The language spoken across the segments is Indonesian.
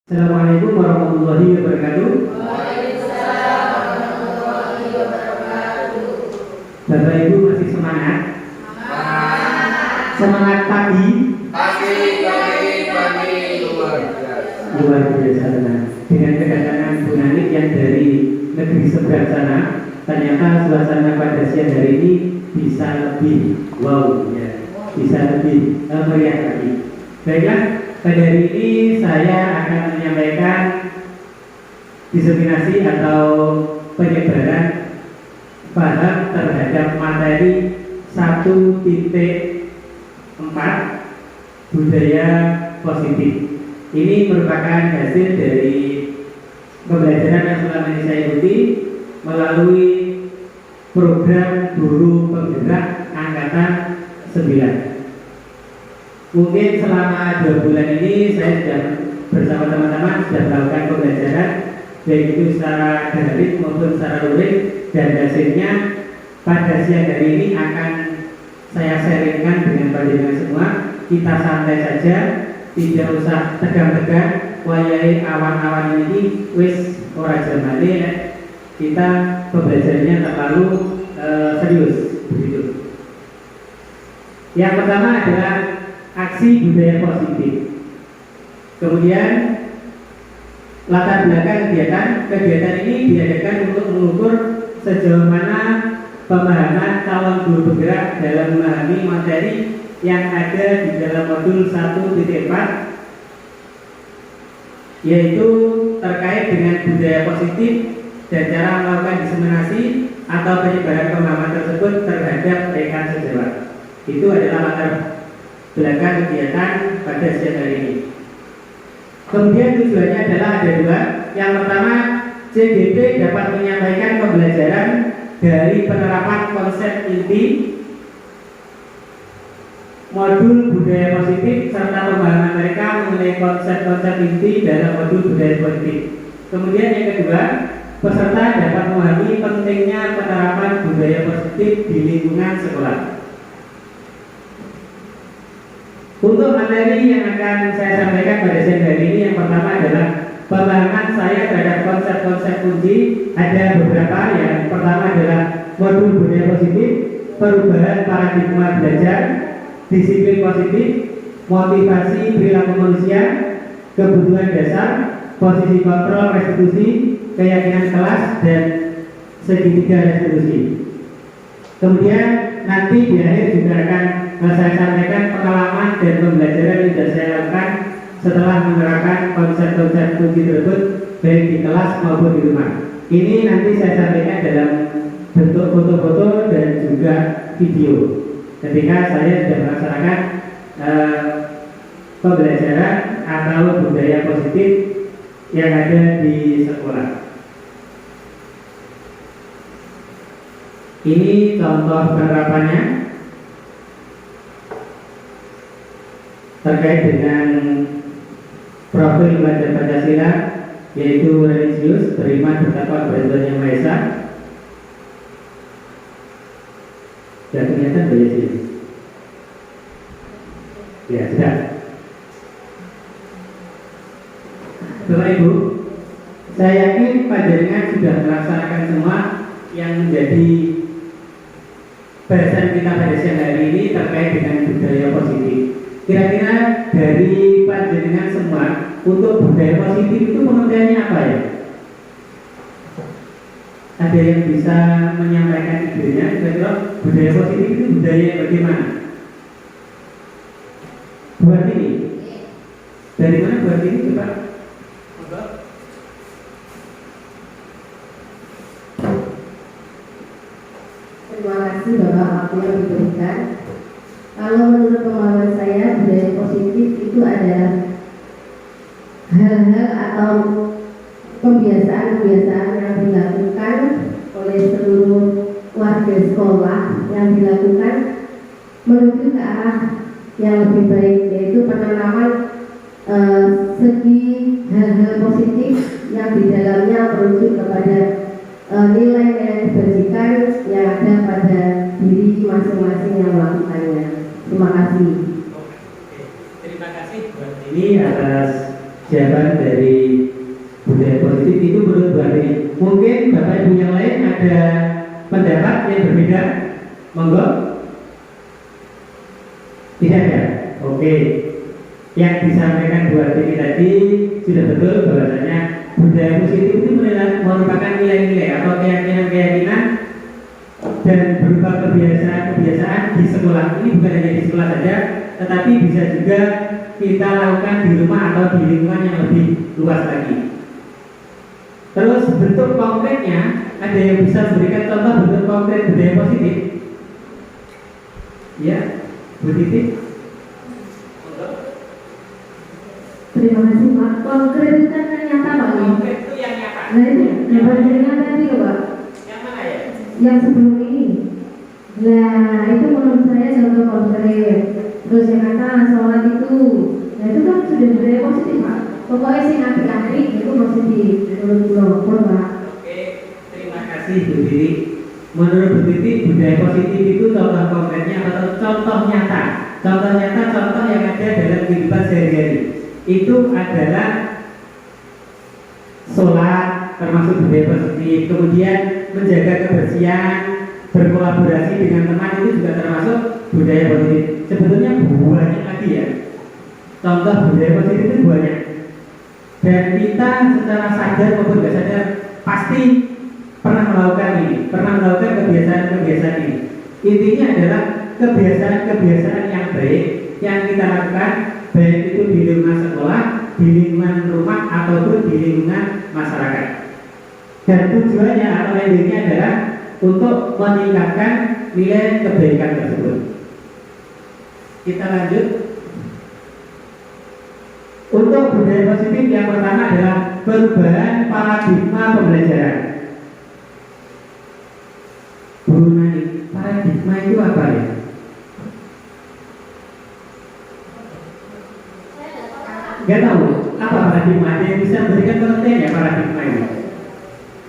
Assalamualaikum warahmatullahi wabarakatuh. Waalaikumsalam warahmatullahi wabarakatuh. Bapak Ibu masih semangat? Semangat pagi? Pagi Luar biasa tenang. Dengan kedatangan Bu Nanik yang dari negeri seberang sana, ternyata suasana pada siang hari ini bisa lebih wow ya, bisa lebih meriah lagi. Baiklah, pada hari ini saya akan menyampaikan diseminasi atau penyebaran paham terhadap materi 1.4 budaya positif. Ini merupakan hasil dari pembelajaran yang selama ini saya ikuti melalui program guru penggerak angkatan 9. Mungkin selama 2 bulan ini saya sudah bersama teman-teman sudah melakukan pembelajaran baik itu secara daring maupun secara luring, dan hasilnya pada siang hari ini akan saya sharingkan dengan panjenengan semua. Kita santai saja, tidak usah tegang-tegang, wayahe awan-awan ini wis ora jamane ya. Kita pembelajarannya terlalu serius begitu. Yang pertama adalah aksi budaya positif. Kemudian latar belakang kegiatan ini diadakan untuk mengukur sejauh mana pemahaman calon guru penggerak dalam memahami materi yang ada di dalam modul 1.4, yaitu terkait dengan budaya positif dan cara melakukan diseminasi atau penyebaran pemahaman tersebut terhadap rekan sejawat. Itu adalah latar belakang kegiatan pada siang hari ini. Kemudian tujuannya adalah ada 2. Yang pertama, CGP dapat menyampaikan pembelajaran dari penerapan konsep inti modul budaya positif serta pemahaman mereka mengenai konsep-konsep inti dalam modul budaya positif. Kemudian yang kedua, peserta dapat memahami pentingnya penerapan budaya positif di lingkungan sekolah. Untuk materi yang akan saya sampaikan pada siang hari ini, yang pertama adalah pemahaman saya terhadap konsep-konsep kunci. Ada beberapa. Yang pertama adalah modul budaya positif, perubahan paradigma belajar, disiplin positif, motivasi perilaku manusia, kebutuhan dasar, posisi kontrol restitusi, keyakinan kelas, dan segitiga restitusi. Kemudian nanti di akhir juga akan saya sampaikan pengalaman dan pembelajaran yang sudah saya lakukan setelah menerapkan konsep-konsep kunci tersebut baik di kelas maupun di rumah. Ini nanti saya sampaikan dalam bentuk foto-foto dan juga video ketika saya sudah melaksanakan pembelajaran atau budaya positif yang ada di sekolah. Ini contoh penerapannya terkait dengan profil pelajar Pancasila, yaitu religius, beriman, bertakwa kepada Tuhan Yang Maha Esa. Sudah kelihatan Mbak Yesi? Ya, sudah. Bapak Ibu, saya yakin panjenengan sudah melaksanakan semua yang menjadi bahasan kita pada siang hari ini terkait dengan budaya positif. Kira-kira dari panjenengan semua, untuk budaya positif itu pengertiannya apa ya? Ada yang bisa menyampaikan idenya? Kira-kira budaya positif itu budaya bagaimana? Buat ini? Dari mana buat ini coba? Terima kasih Bapak waktu yang diberikan. Kalau menurut pemahaman saya, budaya positif itu adalah hal-hal atau kebiasaan-kebiasaan yang dilakukan oleh seluruh warga sekolah yang dilakukan menuju ke arah yang lebih baik, yaitu penanaman segi hal-hal positif yang di dalamnya merujuk kepada nilai-nilai kebajikan yang ada pada diri masing-masing yang melakukannya. Terima kasih. Terima kasih buat ini atas jawaban dari budaya positif itu menurut Bu Andri. Mungkin Bapak Ibu yang lain ada pendapat yang berbeda, monggo. Tidak ada. Oke. Yang disampaikan Bu Andri tadi sudah betul bahwasanya budaya positif itu merupakan nilai-nilai atau keyakinan-keyakinan dan berupa kebiasaan-kebiasaan di sekolah. Ini bukan hanya di sekolah saja, tetapi bisa juga kita lakukan di rumah atau di lingkungan yang lebih luas lagi. Terus bentuk konkretnya, ada yang bisa memberikan contoh bentuk konkret budaya positif? Ya, Bu Titi. Terima kasih Pak. Konkret itu kan yang nyata Pak. Konkret itu yang nyata. Nah itu yang bagian tadi loh Pak. Yang mana ya? Yang sebelum ini. Nah itu menurut saya contoh konkret. Terus yang kata sholat itu, nah itu kan sudah budaya positif Pak. Pokoknya sih apik-apik itu positif menurut Pak. Oke, terima kasih Bu Titi. Menurut Bu Titi, budaya positif itu contoh konkretnya atau contoh nyata. Contoh nyata, contoh yang ada dalam kehidupan sehari-hari. Itu adalah sholat, termasuk budaya positif. Kemudian menjaga kebersihan, berkolaborasi dengan teman, itu juga termasuk budaya positif. Sebetulnya banyak lagi ya. Contoh budaya positif itu banyak. Dan kita secara sadar maupun tidak sadar pasti pernah melakukan ini, pernah melakukan kebiasaan-kebiasaan ini. Intinya adalah kebiasaan-kebiasaan yang baik yang kita lakukan, baik itu di lingkungan sekolah, di lingkungan rumah, ataupun di lingkungan masyarakat. Dan tujuannya atau endingnya adalah untuk meningkatkan nilai kebaikan tersebut. Kita lanjut. Untuk budaya positif yang pertama adalah perubahan paradigma pembelajaran. Bu Nani, paradigma itu apa ya? Gak tahu apa paradigma? Ada yang bisa memberikan pengertian ya paradigma ini?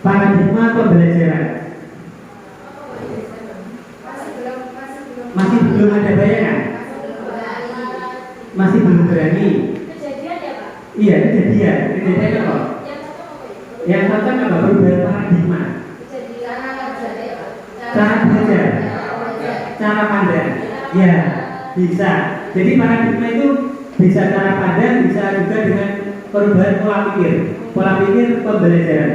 Paradigma pembelajaran. Masih belum ada bayangan? Masih belum berani? Iya, kejadian apa? Yang cocok apa? Perubahan paradigma. Cara belajar, cara pandang. Ya, bisa. Jadi paradigma itu bisa cara pandang, bisa juga dengan perubahan pola pikir pembelajaran.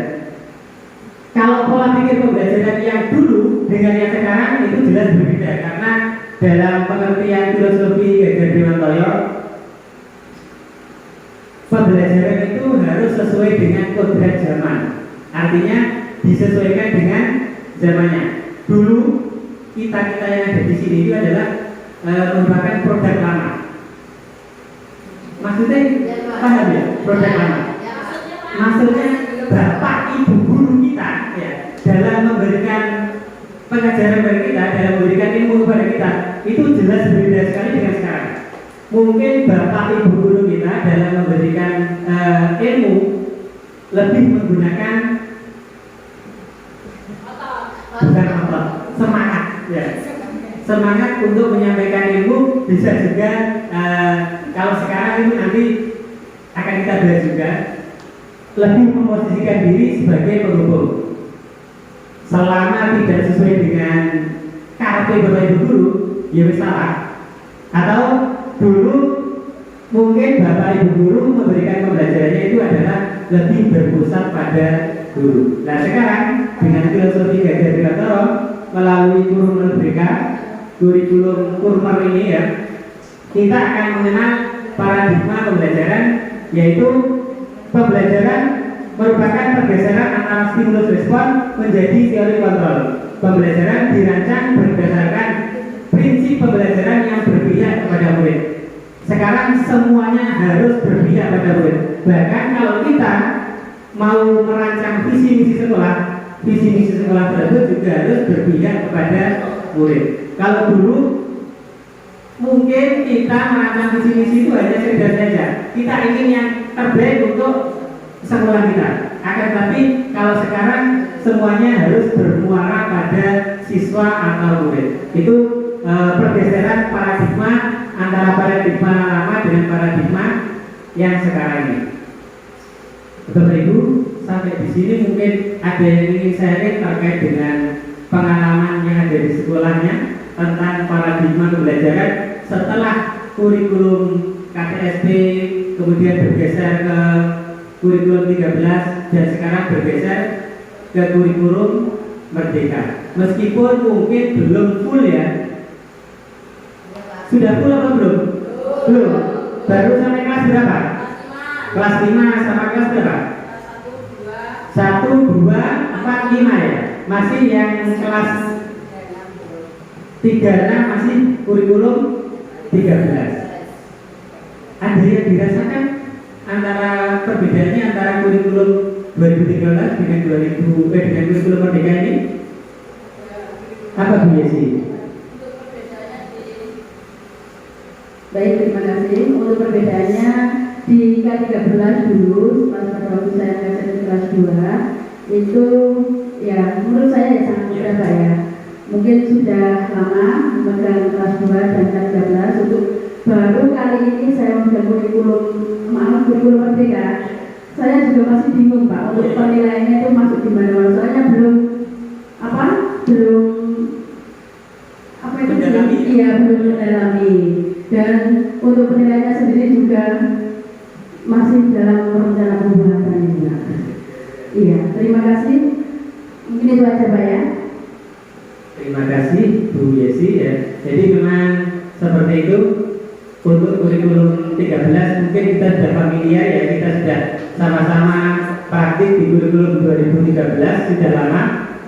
Kalau pola pikir pembelajaran yang dulu dengan yang sekarang itu jelas berbeda, karena dalam pengertian filosofi Gajar Dewantoyo, pembelajaran itu harus sesuai dengan kodrat zaman. Artinya disesuaikan dengan zamannya. Dulu kita yang ada di sini itu adalah merupakan produk lama. Maksudnya paham ya? Produk lama. Maksudnya bapak ibu guru kita ya, dalam memberikan pengajaran kepada kita, dalam memberikan ilmu kepada kita, itu jelas berbeda sekali dengan sekarang. Mungkin bapak ibu guru kita dalam memberikan ilmu lebih menggunakan bukan otot, semangat ya. Semangat untuk menyampaikan ilmu. Bisa juga kalau sekarang itu nanti akan kita bahas juga, lebih memposisikan diri sebagai penghubung. Selama tidak sesuai dengan karakter bapak ibu guru, ya salah. Atau dulu mungkin bapak ibu guru memberikan pembelajarannya itu adalah lebih berpusat pada guru. Nah sekarang dengan filosofi Gajar Dewantoyo melalui kurikulum Kurmer ini ya, kita akan mengenal paradigma pembelajaran, yaitu pembelajaran merupakan pergeseran antara stimulus respon menjadi teori kontrol. Pembelajaran dirancang berdasarkan prinsip pembelajaran yang berpihak kepada murid. Sekarang semuanya harus berpihak pada murid. Bahkan kalau kita mau merancang visi misi sekolah tersebut juga harus berpihak kepada murid. Kalau dulu mungkin kita merancang visi misi itu hanya sekedar saja, kita ingin yang terbaik untuk sekolah kita. Akan tetapi kalau sekarang semuanya harus bermuara pada siswa atau murid. Itu pergeseran paradigma antara paradigma lama dengan paradigma yang sekarang ini. sampai di sini mungkin ada yang ingin sharing terkait dengan pengalaman yang ada di sekolahnya tentang paradigma pembelajaran setelah kurikulum KTSP kemudian bergeser ke kurikulum 13 dan sekarang bergeser ke kurikulum Merdeka. Meskipun mungkin belum full ya. Sudah full apa belum? Belum. Baru sampai kelas berapa? Kelas 5 sama kelas berapa? 1, 2, 4, 5 ya. Masih yang kelas 36 masih kurikulum 13. Ada yang dirasakan antara perbedaannya antara kurikulum 2013 dengan dengan kurikulum Merdeka ini? Apa Bu Yesi? Baik, terima kasih. Untuk perbedaannya di K13 dulu, pada waktu saya ngajar di kelas 2 itu ya menurut saya ya sangat mudah Pak ya. Mungkin sudah lama memegang kelas 2 dan K13 untuk baru kali ini saya memegang kurikulum Merdeka. Saya juga masih bingung Pak untuk penilaiannya itu masuk di mana. Soalnya belum belum mendalami. Dan untuk penilaiannya sendiri juga masih dalam rencana pembuatan juga. Iya, terima kasih. Mungkin itu aja Pak ya. Terima kasih Bu Yesi ya. Jadi memang seperti itu untuk kurikulum 13 mungkin kita sudah familiar ya, kita sudah sama-sama praktik di kurikulum 2013 sudah lama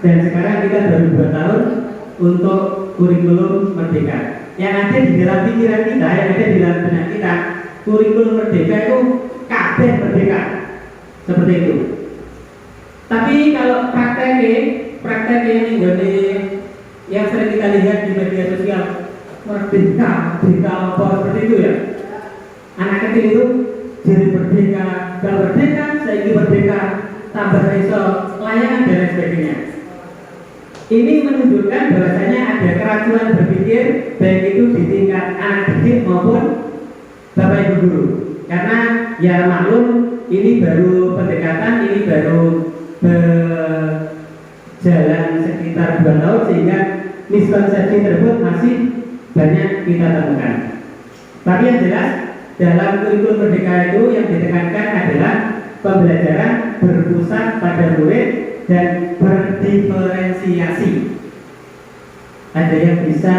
dan sekarang kita baru 2 tahun untuk kurikulum Merdeka. Yang ada di dalam pikiran kita, yang ada di dalam benak kita, kurikulum Merdeka itu kabeh merdeka. Seperti itu. Tapi kalau praktek ini yang sering kita lihat di media sosial, merdeka apa seperti itu ya. Anak kecil itu jadi merdeka, kalau merdeka, saya ingin merdeka, tambah iso, layangan dan lain sebagainya. Ini menunjukkan bahwasanya ada keracunan berpikir baik itu di tingkat anak didik maupun Bapak Ibu guru. Karena ya maklum ini baru pendekatan, ini baru berjalan sekitar 2 tahun sehingga miskonsepsi tersebut masih banyak kita temukan. Tapi yang jelas dalam kurikulum Merdeka itu yang ditekankan adalah pembelajaran berpusat pada murid dan berdiferensiasi. Ada yang bisa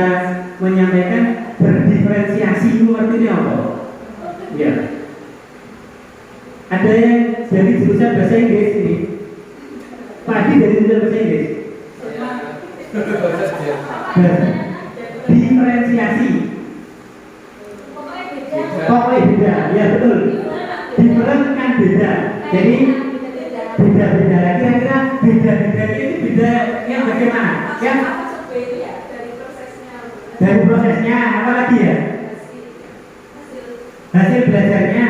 menyampaikan berdiferensiasi itu artinya apa? Ya. Ada yang dari jurusan bahasa Inggris ini. Pagi dari jurusan bahasa Inggris. Diferensiasi. Pokoknya beda, ya betul. Diferen kan beda. Jadi beda-beda. Kira-kira beda-beda itu beda yang bagaimana? Yang dari prosesnya, apa lagi ya? Hasil belajarnya.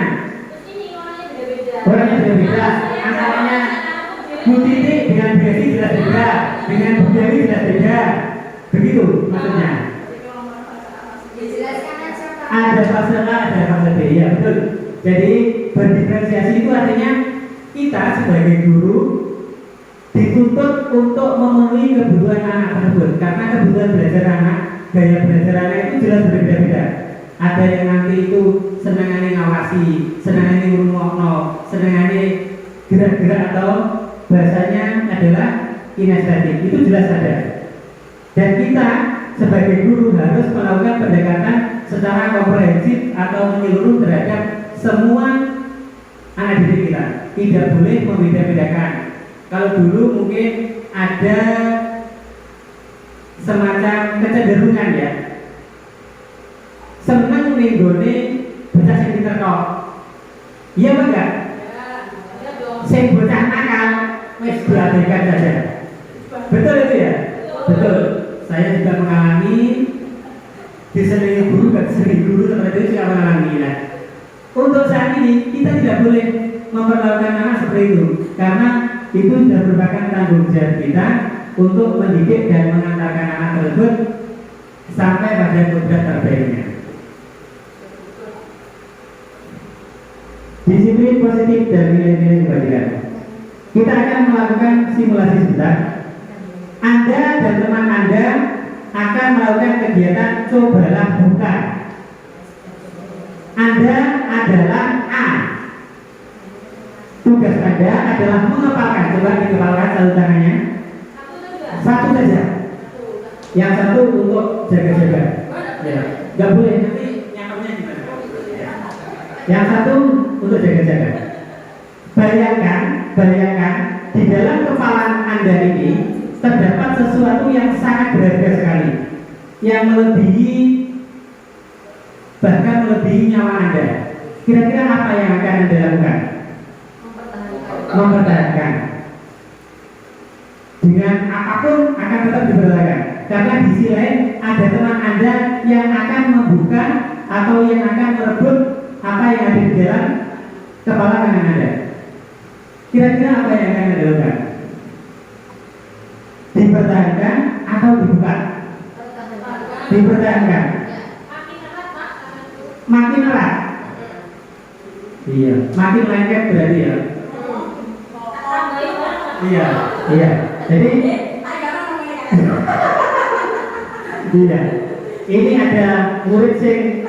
Orangnya beda-beda. Antaranya Bu Titi dengan Bu Yesi jelas beda, dengan Bu Dewi jelas beda. Begitu maksudnya. Ada fase A, ada fase B, ya betul. Jadi berdiferensiasi itu artinya kita sebagai guru dituntut untuk memenuhi kebutuhan anak tersebut. Karena kebutuhan belajar anak, gaya belajar anak itu jelas berbeda-beda. Ada yang nanti itu senangannya ngawasi, senangannya ngurungokno, senangannya gerak-gerak atau bahasanya adalah kinestetik. Itu jelas ada. Dan kita sebagai guru harus melakukan pendekatan secara komprehensif atau menyeluruh terhadap semua anak didik kita. Tidak boleh membeda-bedakan. Kalau dulu mungkin ada semacam kecenderungan ya, senang nenggone bocah sing pinter kok. Iya apa enggak? Sing bocah nakal wis diabaikan saja. Betul itu ya? Betul. Saya juga mengalami diselingi guru dan sering guru seperti itu juga mengalami ya. Untuk saat ini kita tidak boleh memperlakukan anak seperti itu karena itu sudah merupakan tanggung jawab kita untuk mendidik dan mengantarkan anak tersebut sampai pada kodrat terbaiknya. Disiplin positif dan nilai-nilai kebaikan. Kita akan melakukan simulasi sebentar. Anda dan teman Anda akan melakukan kegiatan cobalah buka. Anda adalah A. Tugas Anda adalah mengepalkan. Coba dikepalkan satu tangannya. Satu saja. Yang satu untuk jaga-jaga. Ya, nggak boleh nanti nyampernya gimana? Yang satu untuk jaga-jaga. Bayangkan di dalam kepala Anda ini terdapat sesuatu yang sangat berharga sekali, yang bahkan melebihi nyawa Anda. Kira-kira apa yang akan Anda lakukan? Mempertahankan. Dengan apapun akan tetap dipertahankan. Karena di sisi lain ada teman Anda yang akan membuka atau yang akan merebut apa yang ada di dalam kepala kanan Anda. Kira-kira apa yang akan Anda lakukan? Dipertahankan atau dibuka? Dipertahankan. Makin erat. Iya, makin lengket berarti ya. Iya. Jadi iya. Ini ada murid sing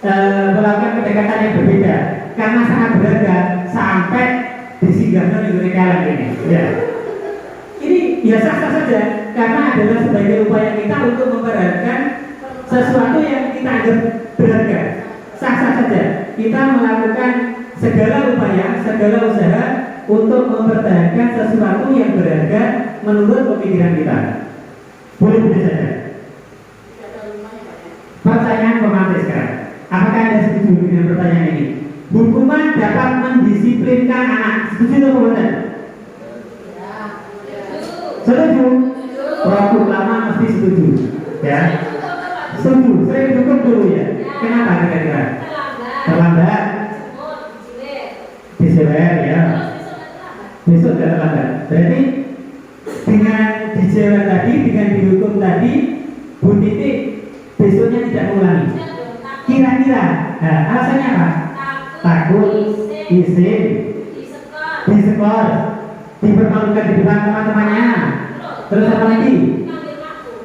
melakukan pendekatan yang berbeda karena sangat berharga sampai disinggahkan di mereka ini. Ya. Ini ya sah-sah saja karena adalah sebagai upaya kita untuk memperhatikan sesuatu yang kita anggap berharga. Sah-sah saja kita melakukan segala upaya, segala usaha untuk mempertahankan sesuatu yang berharga menurut pemikiran kita. Boleh-boleh saja. Pertanyaan pemantik sekarang. Apakah Anda setuju dengan pertanyaan ini? Hukuman dapat mendisiplinkan anak. Setuju atau tidak? Setuju. Waktu lama mesti setuju. Ya. Setuju. Sering dukung dulu ya. Kenapa kira-kira? Terlambat. Disewer ya. Besok tidak terlambat. Berarti dengan dijewer tadi, dengan dihukum tadi, Bu Titik besoknya tidak mengulangi. Kira-kira, nah, alasannya apa? Takut, izin, disekor, dipermalukan di depan teman-temannya. Terus apa lagi?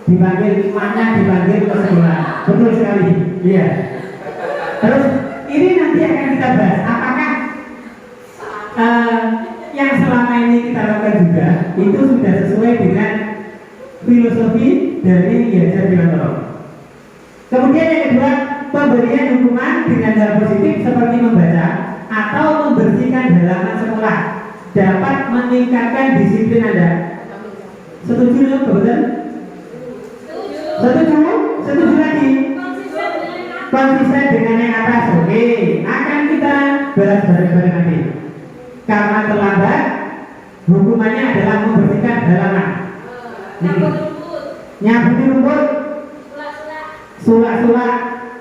Dipanggil emaknya, dipanggil ke sekolah. Betul sekali. Iya. Terus ini nanti akan kita bahas. Apakah yang selama ini kita lakukan juga itu sudah sesuai dengan filosofi dari Yajar Biwantoro. Kemudian yang kedua, pemberian hukuman dengan hal positif seperti membaca atau membersihkan halaman sekolah dapat meningkatkan disiplin Anda. Setuju betul? Setuju lagi. Konsisten dengan yang atas. Oke, akan kita bahas bareng-bareng nanti. Karena terlambat, hukumannya adalah membersihkan halaman. Nyabuti rumput, sulak-sulak,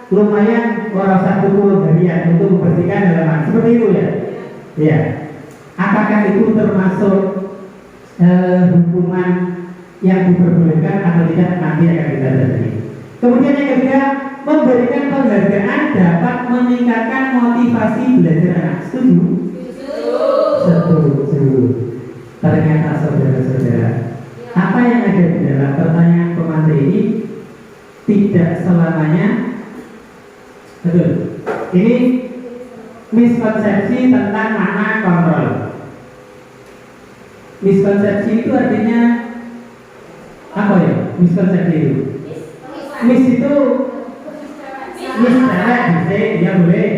lumayan warasa tubuh harian untuk membersihkan halaman. Seperti itu ya. Ya. Apakah itu termasuk hukuman yang diperbolehkan atau tidak, nanti akan kita bahas. Kemudian yang ketiga, memberikan penghargaan dapat meningkatkan motivasi belajar anak. Setuju? Setuju. Ternyata saudara-saudara, apa yang ada di dalam pertanyaan pemantik ini tidak selamanya betul. Ini miskonsepsi tentang makna kontrol. Miskonsepsi itu artinya apa ya? Miskonsepsi itu. Mis itu miscarek, ya boleh.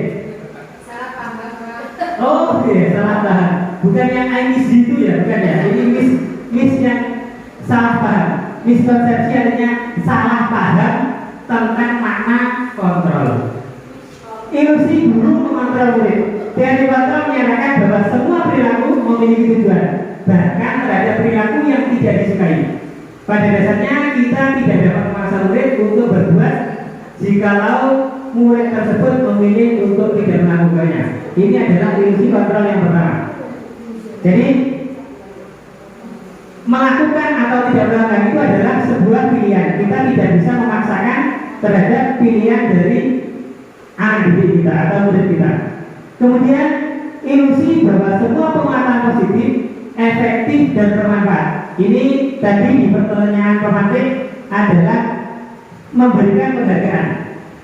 Oh iya, salah paham. Bukan yang IMIS itu ya, bukan ya. Ini mis yang salah paham. Miskonsepsi artinya salah paham tentang makna kontrol. Ilusi guru mengontrol murid. Teori kontrol menyatakan bahwa semua perilaku memiliki tujuan, bahkan terhadap perilaku yang tidak disukai. Pada dasarnya kita tidak dapat memaksa murid untuk berbuat jikalau murid tersebut memilih untuk tidak melakukannya. Ini adalah ilusi kontrol yang pertama. Jadi melakukan atau tidak melakukan itu adalah sebuah pilihan. Kita tidak bisa memaksakan terhadap pilihan dari anak didik kita atau murid kita. Kemudian ilusi bahwa semua penguatan positif efektif dan bermanfaat. Ini tadi di pertanyaan pemantik adalah memberikan penghargaan.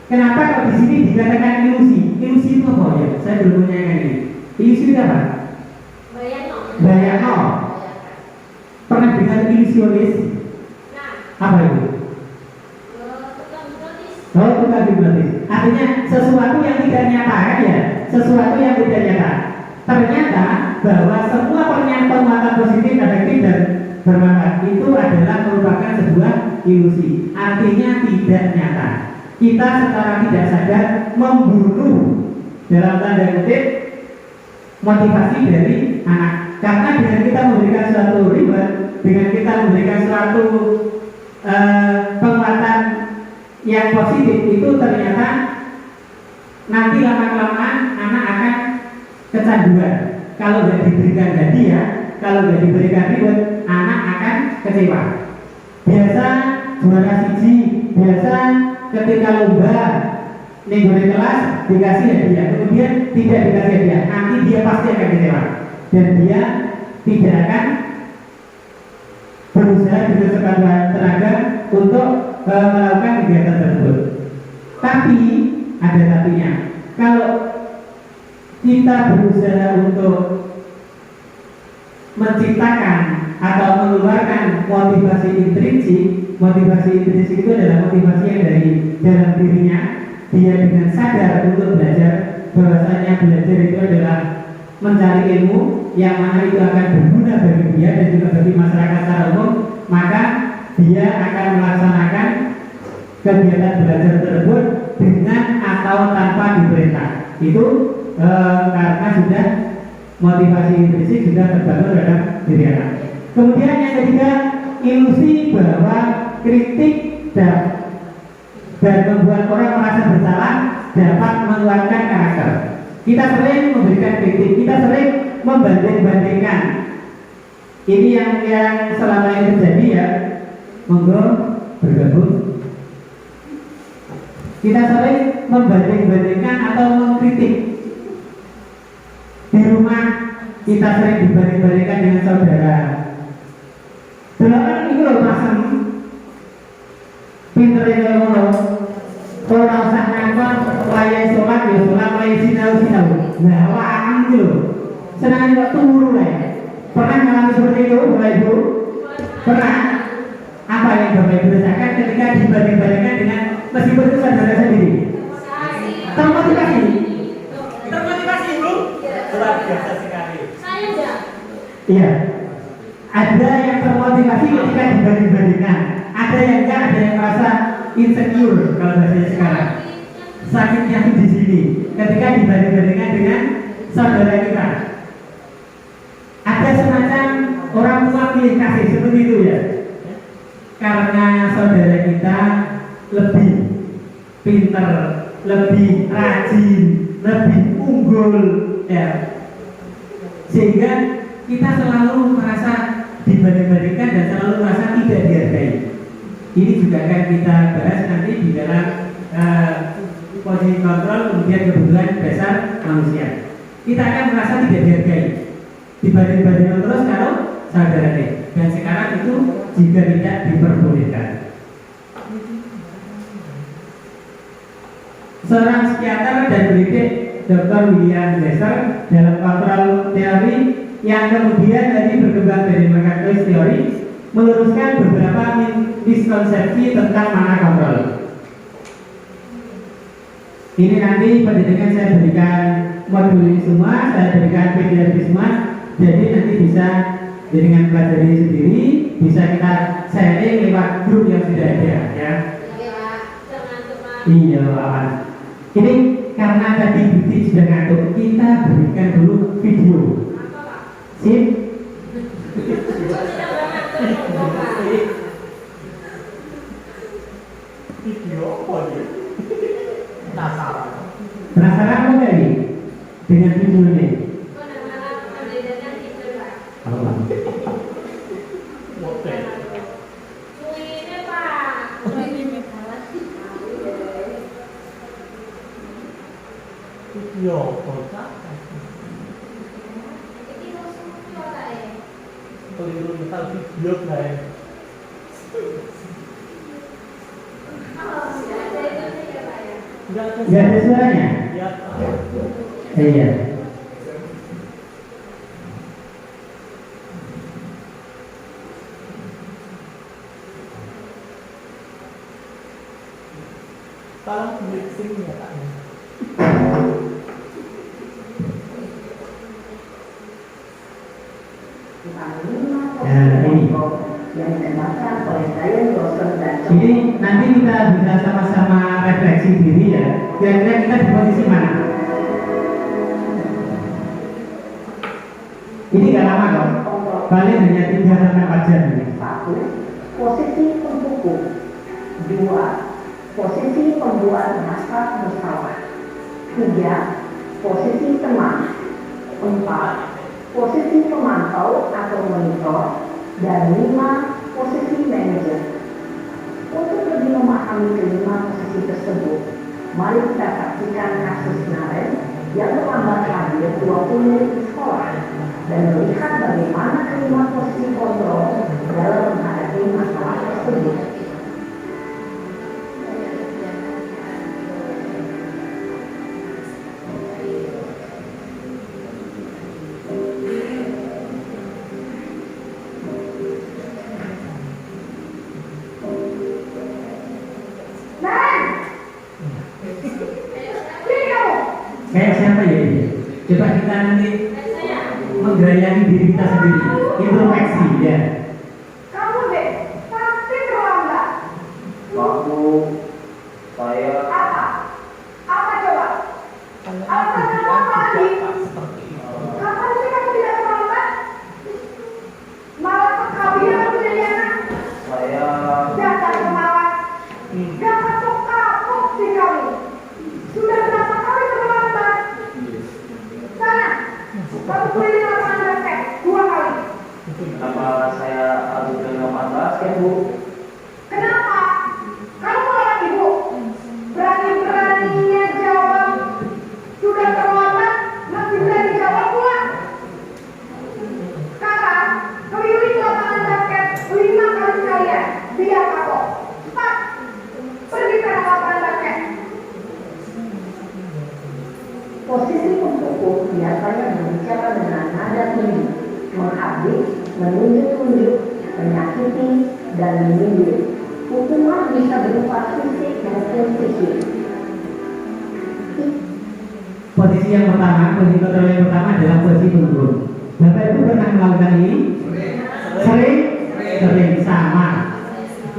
Kenapa kok di sini dikatakan ilusi? Ilusi itu apa ya? Saya belum menanyakan ini. Ilusi itu apa? Bayangno. Pernah dengar ilusionis? Apa itu? Oh, tukang hipnotis. Artinya sesuatu yang tidak nyata kan ya? Sesuatu yang tidak nyata. Ternyata bahwa semua penguatan positif efektif dan bermanfaat itu adalah merupakan sebuah ilusi. Artinya tidak nyata. Kita secara tidak sadar membunuh dalam tanda kutip motivasi dari anak. Karena dengan kita memberikan suatu reward, dengan kita memberikan suatu penguatan yang positif itu ternyata nanti lama-kelamaan anak akan kecanduan. Kalau tidak diberikan hadiah, kalau tidak diberikan reward, anak akan kecewa. Biasa juara siji, biasa ketika lomba minggu di kelas dikasih hadiah, kemudian tidak dikasih hadiah, nanti dia pasti akan kecewa dan dia tidak akan berusaha dengan sekuat tenaga untuk melakukan kegiatan tersebut. Tapi ada tapinya. Kalau kita berusaha untuk menciptakan atau mengeluarkan motivasi intrinsik itu adalah motivasi yang dari dalam dirinya. Dia dengan sadar untuk belajar, bahwasanya belajar itu adalah mencari ilmu yang mana itu akan berguna bagi dia dan juga bagi masyarakat secara umum, maka dia akan melaksanakan kegiatan belajar tersebut dengan atau tanpa diperintah. Itu karena sudah motivasi intrinsik sudah terbangun dalam diri anak. Kemudian yang ketiga, ilusi bahwa kritik dan membuat orang merasa bersalah dapat menguatkan karakter. Kita sering memberikan kritik, kita sering membanding-bandingkan. Ini yang selama ini terjadi ya. Monggo bergabung. Kita sering membanding-bandingkan atau mengkritik. Di rumah kita sering dibanding-bandingkan dengan saudara. Delapan itu loh pasang pinternya ngono. Kalau usah ngangkon layan sholat ya sholat, layan sinau. Nah, wah itu loh. Senang kok turu lah. Pernah mengalami seperti itu, Bapak Ibu? Pernah? Apa yang Bapak Ibu rasakan ketika dibanding-bandingkan dengan meskipun itu saudara sendiri? Termotivasi. Termotivasi, Bu? Luar biasa sekali. Saya enggak. Iya. Ada yang termotivasi ketika dibanding-bandingkan. Ada yang enggak, ada yang merasa insecure kalau bahasanya sekarang. Sakitnya di sini ketika dibanding-bandingkan dengan saudara kita. Ada semacam orang tua pilih kasih seperti itu ya. Karena saudara kita lebih pinter, lebih rajin, lebih unggul ya. Sehingga kita selalu merasa dibanding-bandingkan dan selalu merasa tidak dihargai. Ini juga akan kita bahas nanti di dalam posisi kontrol kemudian kebutuhan dasar manusia. Kita akan merasa tidak dihargai, dibanding-bandingkan terus kalau saudara dan sekarang itu juga tidak diperbolehkan. Seorang psikiater dan pendidik Dr. William Glasser dalam kontrol teori yang kemudian tadi berkembang dari McCarthy's teori meluruskan beberapa miskonsepsi tentang mana kontrol. Ini nanti pendidikan saya berikan modul ini semua, saya berikan PDF semua, jadi nanti bisa dengan pelajari sendiri, bisa kita sharing lewat grup yang sudah ada ya. Iya, aman. Ini karena tadi Biti sudah ngantuk, kita berikan dulu video. Sip. Video apa ya? Penasaran enggak ini dengan video ini? keliru kita lebih blok lah ya. Nggak ada suaranya? Ya, Iya. tolong mixing ya Pak. Yang dimakan oleh saya dosen dan Jadi nanti kita bisa sama-sama refleksi diri ya. Kira-kira kita di posisi mana? Ini nggak lama kok. Paling hanya 3-4 jam ini. 1. Posisi pembuku. 2. Posisi pembuat naskah bersama. 3. Posisi teman. 4. Posisi pemantau atau monitor. Dan 5. Posisi manajer. Untuk lebih memahami kelima posisi tersebut, mari kita saksikan kasus Naren yang terlambat hadir 20 menit di sekolah dan melihat bagaimana kelima posisi kontrol dalam menghadapi masalah tersebut. Kayak siapa ya ini? Coba kita nanti menggerayangi diri kita sendiri. Introspeksi ya. Kamu deh, pasti terlambat. Waktu saya Apa? Apa coba? Apa kamu apa lagi? Kapan sih kamu tidak terlambat? Malah kekabian kamu jadi anak. saya Dasar pemalas. Gak kapok-kapok sih kamu. Sudah berapa kali terlambat? Sana, kamu keliling lapangan basket 2 kali. kenapa saya harus dari lapangan basket, Bu? Kenapa? Kamu orang ibu. Berani-beraninya jawab. Sudah terlambat, masih berani jawab pula. Sekarang, keliling lapangan basket 5 kali sekalian. Biar kapok. Cepat. Pergi ke lapangan basket. Posisi pembuku biasanya berbicara dengan nada tinggi, menghabis, menunjuk-nunjuk, menyakiti, dan menyindir. Hukuman bisa berupa fisik maupun psikis. Posisi yang pertama, posisi kontrol yang pertama adalah posisi pembunuh. Bapak Ibu pernah melakukan ini? Sering? Sering, sama.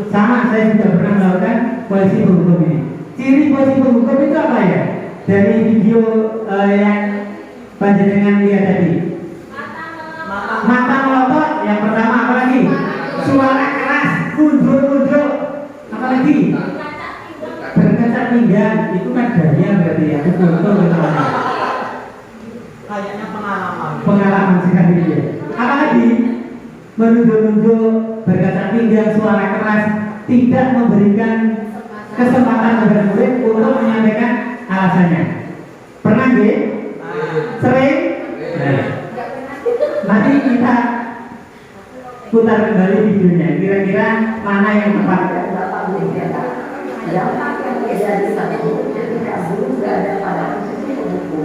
Saya juga pernah melakukan posisi pembunuh ini. Ciri posisi pembunuh itu apa ya? Dari video yang panjenengan lihat tadi. Mata melotot, yang pertama apa lagi? Suara keras, muncul. Apa lagi? Berkaca pinggang, itu kan gaya berarti ya. Betul namanya. Kayaknya Pengalaman sekali dia. Apa lagi? Menunjuk-nunjuk, berkaca pinggang, suara keras, tidak memberikan kesempatan kepada murid untuk menyampaikan alasannya. Pernah nggih? Sering? Nah, nanti kita putar kembali videonya. Kira-kira mana yang tepat? Bapak berkata, dampak yang terjadi pada murid ketika guru berada pada posisi pembuku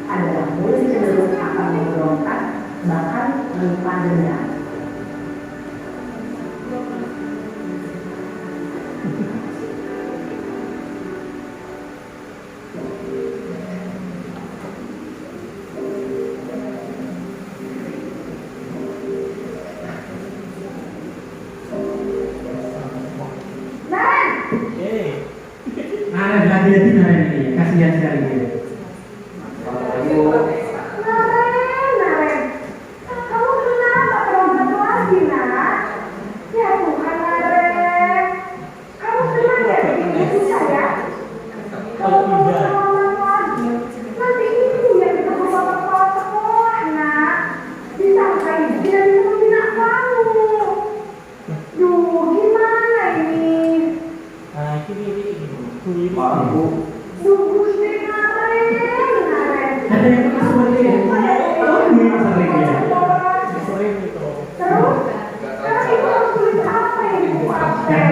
adalah murid cenderung akan memberontak, bahkan menyimpan dendam. Naren, Ada lagi Naren ini, kasihan sekali dia. Assalamualaikum. Naren. Kamu kenapa terlambat lagi, nak? Ya Tuhan, Naren. Kamu senang ya bikin ibu saya? Kamu mau terlambat lagi. Nanti ibu yang ditunggu bapak kepala sekolah, nak. Disangka ibu tidak bisa membina kamu. Duh, gimana ini? Maaf, Bu. Duh, Gusti Naren. Ada yang seperti ini. Oh, ini sering ya. sering itu. Terus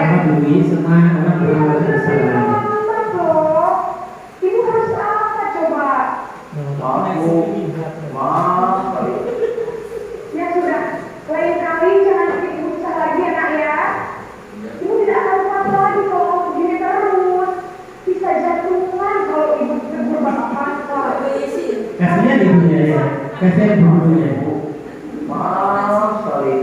Alhamdulillah semua orang berbuat kesalahan. Lambat dong. Ibu harus apa coba? Maaf Bu, maaf sekali. Ya sudah, lain kali jangan bikin ibu susah lagi ya nak ya. Ibu tidak akan kuat lagi kalau kamu begini terus. Bisa jatuhan kalau ibu tegur bapak pastor. Kasihan ibunya ya, kasihan ibunya. Maaf sekali.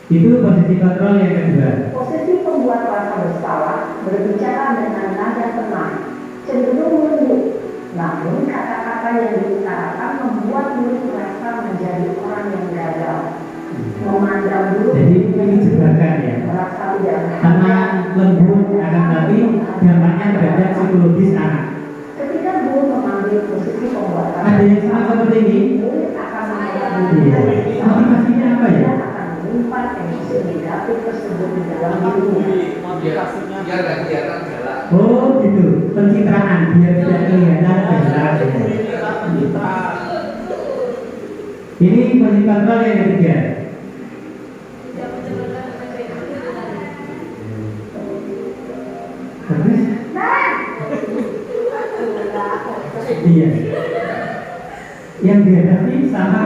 Itu posisi kontrol yang kedua. Posisi pembuat rasa bersalah berbicara dengan nada tenang, cenderung lembut. Namun kata-kata yang diutarakan membuat murid merasa menjadi orang yang gagal. Memandang dulu Jadi ini jebakan ya. merasa tidak Tenang, lembut, akan tapi dampaknya terhadap psikologis anak. Ketika guru mengambil posisi pembuat Ada yang sama seperti ini? murid akan Iya. mengalami Motivasinya apa ya? dia akan menyimpan emosi negatif tersebut di dalam dirinya. motivasinya Biar gak kelihatan galak. Oh gitu, pencitraan biar tidak kelihatan galak. Ini posisi kontrol yang ketiga. Terus? Iya. Yang dihadapi sama.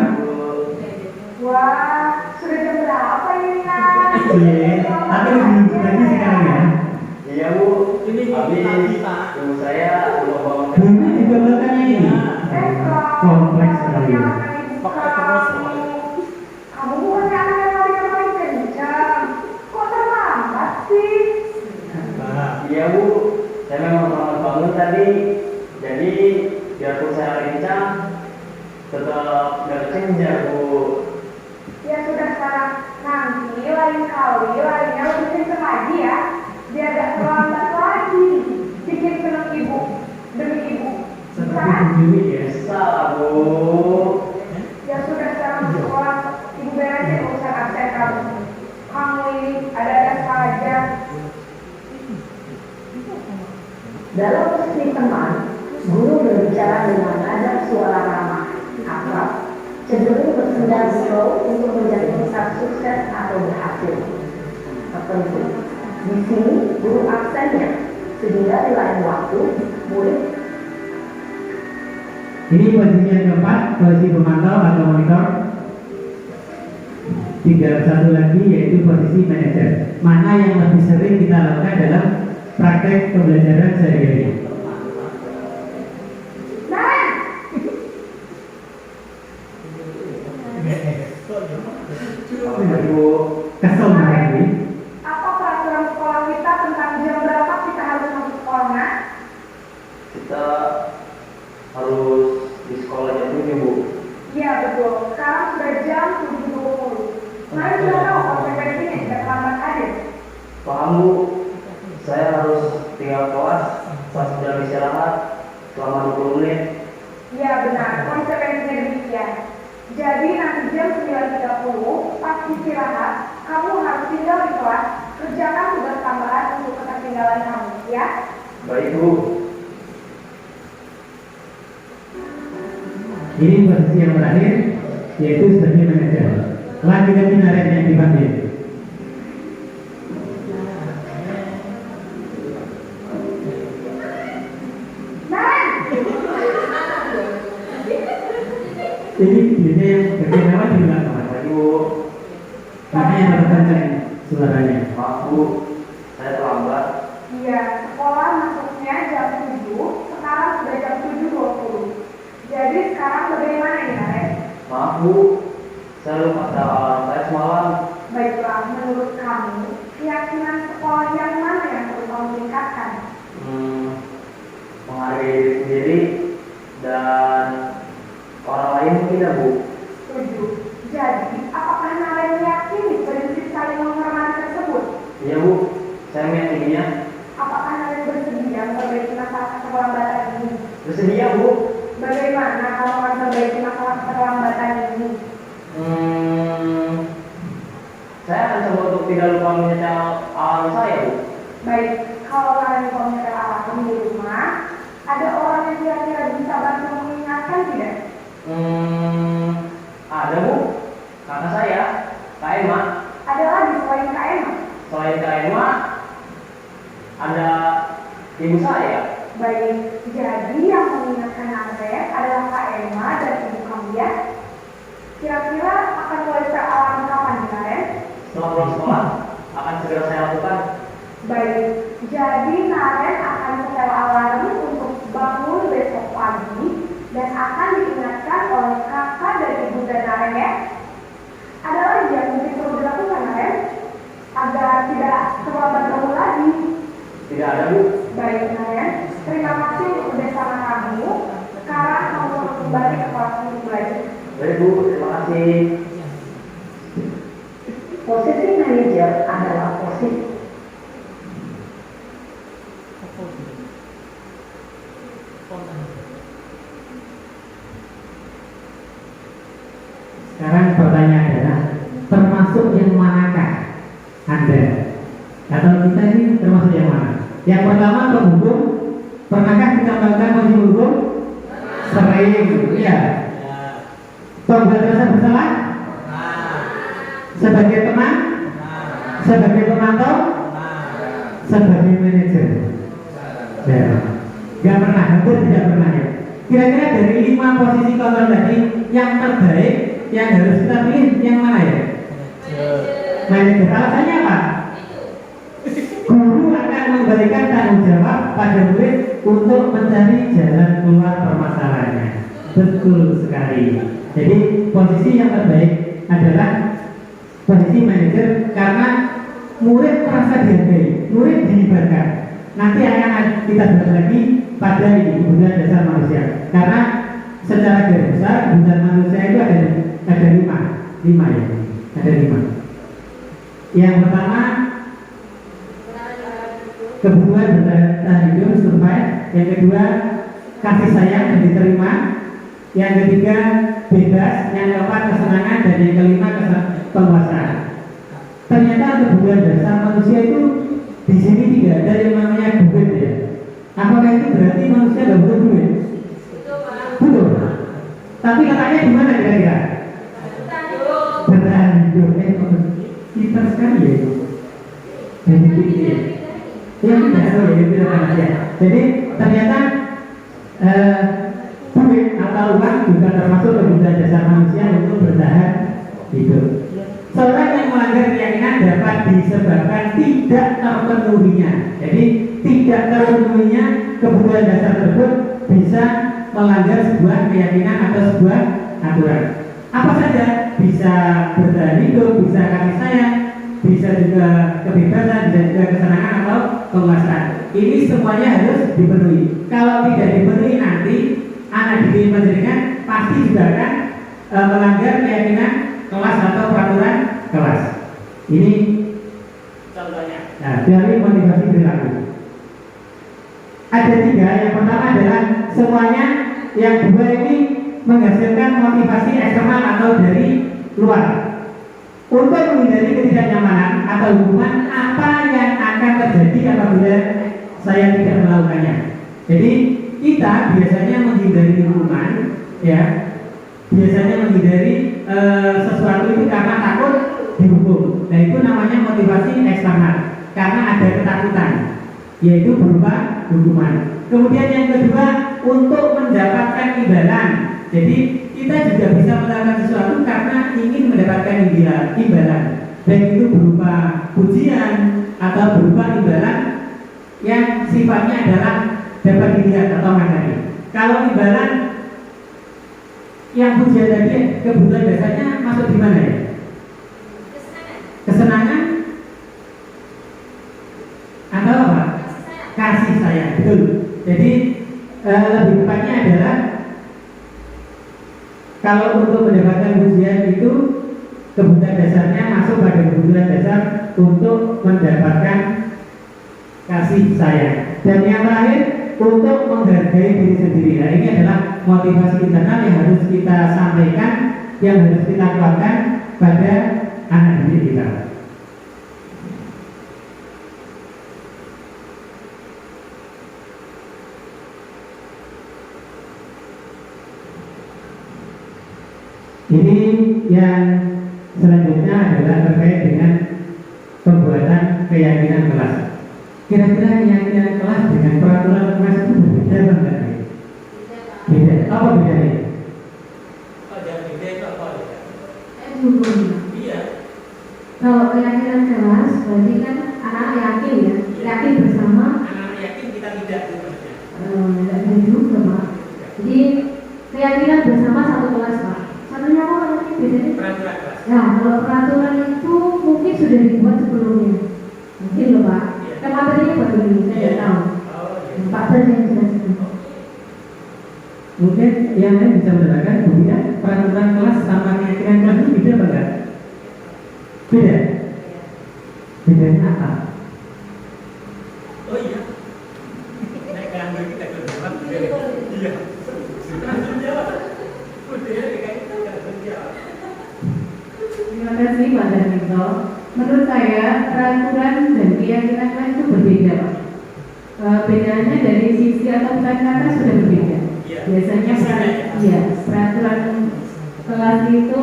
Wah, sudah jam berapa ini nak? Iya. Tapi belum lagi sekarang ya. Iya Bu, ini habis tadi Pak. ibu saya belum bangun. Bumi juga makanya ini. Kompleks sekali. Pakai terus. Kamu bukannya anak yang lari kencang. Kok terlambat sih? Nah, Iya Bu, saya memang terlambat bangun tadi. Jadi biarpun saya kencang, tetap nggak kenyang Bu. Ya sudah sekarang, nanti lain kali larinya lebih kencang lagi ya. Biar gak terlambat lagi. Bikin seneng ibu, demi ibu. Seperti Kan? Bumi ya. Bisa lah Bu. Ya sudah sekarang di sekolah, ibu beresin urusan absen kamu. Kamu ini ada-ada saja. Dalam posisi teman, guru berbicara dengan nada suara ramah, akrab, cenderung bersenda gurau untuk menjadi peserta sukses atau berhasil. Tertentu. Di sini guru absennya, sehingga di lain waktu murid Ini posisi yang keempat, posisi pemantau atau monitor. Tinggal satu lagi yaitu posisi manajer. Mana yang lebih sering kita lakukan dalam praktek pembelajaran sehari-hari? Nah, Apa Bu? Kesel banget nih. apa peraturan sekolah kita tentang jam berapa kita harus masuk sekolah, nak? Kita harus di sekolah jam 7 Bu. Iya betul, sekarang sudah jam 7.20. Mari sudah tahu konsekuensinya jika terlambat hadir. Paham Bu? Saya harus tinggal kelas pas jam istirahat selama 20 menit. Iya benar, konsekuensinya demikian. Jadi nanti jam 9.30 pas istirahat, kamu harus tinggal di kelas, kerjakan tugas tambahan untuk ketertinggalan kamu, ya? Baik Bu. Ini posisi yang terakhir yaitu sebagai manajer. Lagi-lagi narik yang dipanggil. Nah, Ini biasanya yang bagian awal di belakang. Baik Bu. Mana yang terkencang suaranya? Maaf Bu, saya terlambat. iya, sekolah masuknya jam 7, sekarang sudah jam 7.20. Jadi sekarang bagaimana ini, Narek? Maaf Bu, saya lupa ada alarm saya semalam. Baiklah, menurut kamu, keyakinan sekolah yang mana yang perlu kamu tingkatkan? Menghargai diri sendiri dan orang lain mungkin ya Bu. Setuju. Jadi, apakah Narek meyakini prinsip saling menghormati tersebut? Iya Bu, saya meyakininya. Apakah Narek bersedia memperbaiki masalah keterlambatan ini? Bersedia Bu. Bagaimana kamu akan memperbaiki masalah keterlambatan ini? Saya akan coba untuk tidak lupa menyetel alarm saya Bu. Baik, kalau kalian mau menyetel alarm di rumah, ada orang yang kira-kira bisa bantu mengingatkan tidak? Ada Bu, kakak saya, Kak Emma. Ada lagi selain Kak Ibu saya. Baik, jadi yang mengingatkan Andre adalah Kak Emma dan Ibu kamu ya. Kira-kira akan mulai alarm kapan nih Naren? Setelah pulang sekolah akan segera saya lakukan. Baik, jadi Naren akan setel alarm untuk bangun besok pagi dan akan diingatkan oleh kakak dan ibu dan Naren ya. Ada lagi yang mungkin perlu dilakukan Naren agar tidak terlambat bangun lagi? Tidak ada, Bu. Baik Naren, terima kasih untuk kerjasama kamu. Sekarang kamu mau kembali ke kelas untuk belajar. Baik, Bu. Terima kasih. Posisi manajer adalah posisi Sekarang pertanyaan adalah termasuk yang manakah Anda? Atau kita ini termasuk yang mana? Yang pertama penghukum. Pernahkah kita melakukan posisi hukum? Sering, iya. Pembuat rasa bersalah? Sebagai teman? Sebagai pemantau? Sebagai manajer? Ya. Gak pernah, hampir tidak pernah ya. Kira-kira dari 5 posisi kontrol tadi yang terbaik yang harus kita pilih yang mana ya? Manajer. Alasannya apa? Guru akan memberikan tanggung jawab pada murid untuk mencari jalan keluar permasalahannya. Betul sekali. Jadi posisi yang terbaik adalah posisi manajer karena murid merasa dihargai, murid dilibatkan. Nanti akan kita bahas lagi pada kebutuhan dasar manusia. Karena secara garis besar kebutuhan manusia itu ada 5 ya, ada 5. Yang pertama kebutuhan bertahan hidup survive, yang kedua kasih sayang dan diterima, yang ketiga bebas, yang keempat kesenangan, dan yang kelima penguasaan. Ternyata kebutuhan dasar manusia itu di sini tidak ada yang namanya duit ya. Apakah itu berarti manusia tidak butuh duit? Butuh. Tapi katanya di mana kira-kira? Bertahan hidup. Pintar sekali ya itu. Jadi ya. Yang tidak tahu ya itu ya. Jadi ternyata duit atau uang juga termasuk kebutuhan dasar manusia untuk bertahan hidup. Seorang yang melanggar keyakinan dapat disebabkan tidak terpenuhinya. Jadi tidak terpenuhinya kebutuhan dasar tersebut bisa melanggar sebuah keyakinan atau sebuah aturan. Apa saja? Bisa bertahan hidup, bisa kasih sayang, bisa juga kebebasan, bisa juga kesenangan atau penguasaan. Ini semuanya harus dipenuhi. Kalau tidak dipenuhi nanti anak didik pendidikan pasti juga akan melanggar keyakinan kelas atau peraturan kelas. Ini contohnya. Nah, dari motivasi perilaku. Ada 3. Yang pertama adalah semuanya, yang 2 ini menghasilkan motivasi eksternal atau dari luar. Untuk menghindari ketidaknyamanan atau hubungan apa yang akan terjadi apabila saya tidak melakukannya. Jadi kita biasanya menghindari hubungan, ya, biasanya menghindari sesuatu itu karena takut dihukum. Nah itu namanya motivasi eksternal, karena ada ketakutan, yaitu berupa hukuman. Kemudian yang kedua untuk mendapatkan imbalan. Jadi kita juga bisa melakukan sesuatu karena ingin mendapatkan imbalan, baik itu berupa pujian atau berupa imbalan yang sifatnya adalah dapat dilihat atau materi. Kalau imbalan yang pujian tadi kebutuhan dasarnya masuk di mana ya? Kesenangan atau apa? Kasih sayang, betul. Jadi lebih tepatnya adalah kalau untuk mendapatkan pujian itu kebutuhan dasarnya masuk pada kebutuhan dasar untuk mendapatkan kasih sayang. Dan yang terakhir untuk menghargai diri sendiri. Nah ini adalah motivasi internal yang harus kita sampaikan, yang harus kita kuatkan pada anak didik kita. Ini yang selanjutnya adalah terkait dengan pembuatan keyakinan kelas. Kira-kira keyakinan kelas dengan peraturan kelas itu berbeda apa enggak? Beda. Apa bedanya? Iya. Kalau keyakinan kelas berarti kan anak yakin ya, yakin bersama. Anak yakin kita tidak sebenarnya. Tidak ada juga Pak. Jadi keyakinan bersama satu kelas Pak. Satunya apa namanya bedanya? Peraturan kelas. Nah, kalau peraturan itu mungkin sudah dibuat sebelumnya. Mungkin loh Pak. Kan materinya baru ini, saya tidak tahu. Pak Pres yang jelaskan. Mungkin yang lain bisa menerangkan buktinya peraturan kelas sama keyakinan kelas itu beda apa enggak? Beda. Bedanya apa? Oh iya. Naik gambar kita ke depan. Iya. Langsung jawab. Budaya kayak itu enggak terjawab. Terima kasih Pak Danito. Menurut saya peraturan dan keyakinan kelas itu berbeda Pak. Bedanya dari sisi atau kata sudah berbeda. Biasanya peraturan kelas itu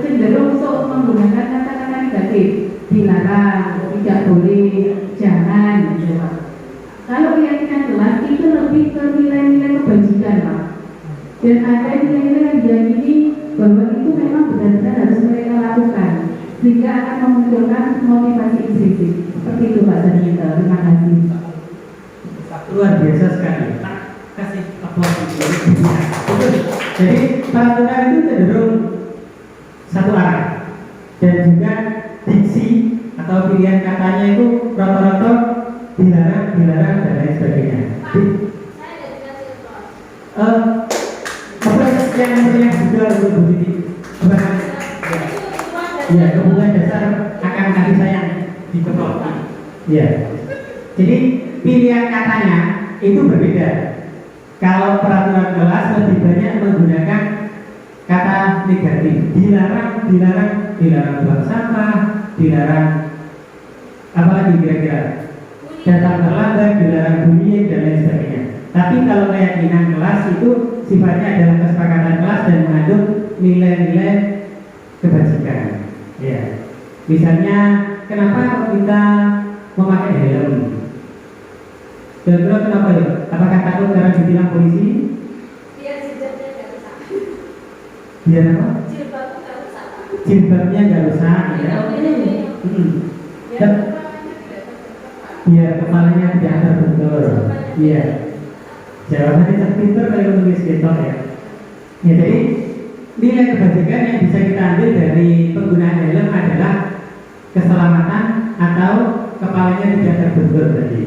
cenderung untuk menggunakan kata-kata negatif, dilarang, tidak boleh, jangan, gitu Pak. Kalau keyakinan kelas itu lebih ke nilai-nilai kebajikan Pak. Dan ada nilai-nilai yang diyakini bahwa itu memang benar-benar harus mereka lakukan, sehingga akan memunculkan motivasi intrinsik. Seperti itu Pak Danito. Terima kasih. Luar biasa sekali. Kasih aplaus. Jadi peraturan itu cenderung satu arah dan juga diksi atau pilihan katanya itu rata-rata dilarang dan lain sebagainya. Apa yang juga untuk begitu? Ya, kebutuhan dasar akan kasih sayang di kepala. Ya. Jadi pilihan katanya itu berbeda. Kalau peraturan kelas lebih banyak menggunakan kata negatif, dilarang buang sampah, dilarang apa lagi kira-kira, datang terlambat, dilarang bullying dan lain sebagainya. Tapi kalau keyakinan kelas itu sifatnya adalah kesepakatan kelas dan mengandung nilai-nilai kebajikan. Ya, misalnya kenapa kita memakai helm? Kira-kira kenapa ya? Apakah takut karena ditilang polisi? Biar jilbabnya nggak rusak. Biar apa? Jilbabnya nggak rusak. Jilbabnya nggak rusak, ya. Biar Biar kepalanya tidak terbentur. Iya. Jawabannya terpinter kalau menulis ketok ya. Ya, jadi nilai kebajikan yang bisa kita ambil dari penggunaan helm adalah keselamatan atau kepalanya tidak terbentur tadi.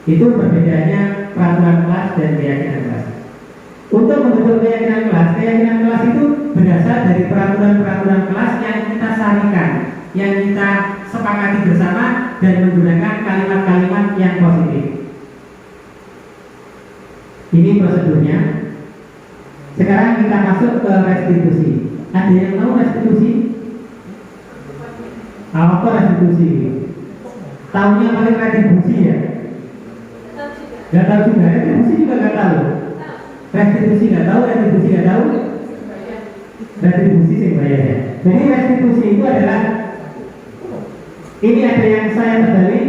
Itu perbedaannya peraturan kelas dan keyakinan kelas. Untuk membentuk keyakinan kelas itu berasal dari peraturan-peraturan kelas yang kita sarikan, yang kita sepakati bersama dan menggunakan kalimat-kalimat yang positif. Ini prosedurnya. Sekarang kita masuk ke restitusi. Ada yang tahu restitusi? Apa restitusi? Tahunya paling retribusi ya? Gak tahu juga, retribusi juga gak tahu. Restitusi gak tahu, retribusi gak tahu. Retribusi sih bayar ya. Jadi restitusi itu adalah, ini ada yang saya terbalik,